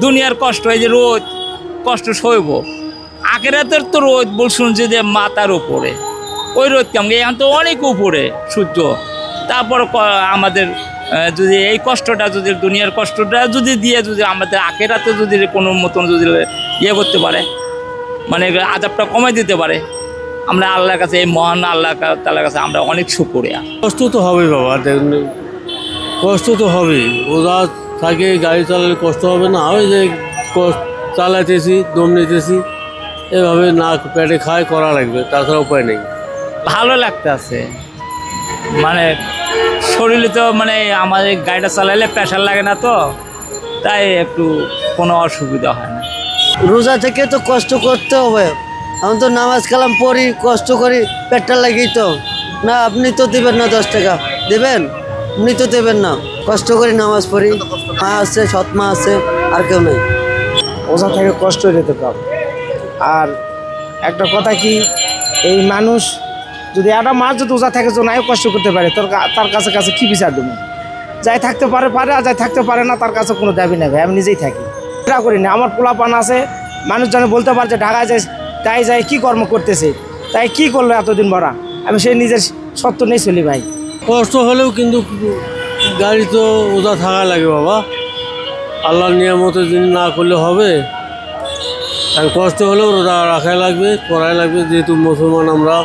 দুনিয়ার কষ্ট, এই যে রোদ কষ্ট সইব, আখেরাতের তো রোদ বলছুন যে মাথার উপরে, ওই রোদ কেমন এখন তো অনেক উপরে সূর্য। তারপর আমাদের যদি এই কষ্টটা, যদি দুনিয়ার কষ্টটা যদি দিয়ে যদি আমাদের আখেরাতে যদি কোনো মতন যদি ইয়ে করতে পারে, মানে আযাবটা কমাই দিতে পারে, আমরা আল্লাহর কাছে, এই মহান আল্লাহ তাআলার কাছে আমরা অনেক শুকরিয়া। কষ্ট তো হবে বাবা, দেখুন কষ্ট তো হবেই। রোজা থাকে গাড়ি চালালে কষ্ট হবে না? ওই যে চালাইতেছি, দম নিতেছি, এভাবে না পেটে খায় করা লাগবে, তাছাড়া উপায় নেই। ভালো লাগতেছে, মানে শরীরে তো মানে আমাদের গাড়িটা চালাইলে প্রেশার লাগে না, তো তাই একটু কোনো অসুবিধা হয় না। রোজা থেকে তো কষ্ট করতে হবে, আমি তো নামাজ কালাম পড়ি, কষ্ট করি, পেটটা লাগেই তো না। আপনি তো দেবেন না 10 টাকা, দেবেন? আপনি তো দেবেন না। কষ্ট করি, নামাজ পড়ি, মা আছে, সৎ মা আছে, আর কেউ নেই। রোজা থেকে কষ্ট হয়ে যেতে পারে। আর একটা কথা কি, এই মানুষ যদি একটা মাস যদি রোজা থাকে নাও কষ্ট করতে পারে, তার কাছে কাছে কী বিচার দেবো? যাই থাকতে পারে পারে, আর যাই থাকতে পারে না তার কাছে কোনো দাবি নেই ভাই। আমি নিজেই থাকি, এটা করি না। আমার পোলাপান আছে, মানুষজন বলতে পারে যে ঢাকায় যায়, তাই যায় কী কর্ম করতেছে, তাই কি করলো এতদিন ভরা, আমি সেই নিজের সত্য নেই চলি ভাই। কষ্ট হলেও কিন্তু গাড়ি তো রোজা থাকা লাগে বাবা, আল্লাহর নিয়ামতের জিনিস না করলে হবে। আর কষ্ট হলেও রোজা রাখাই লাগবে, করাই লাগবে, যেহেতু মুসলমান আমরা।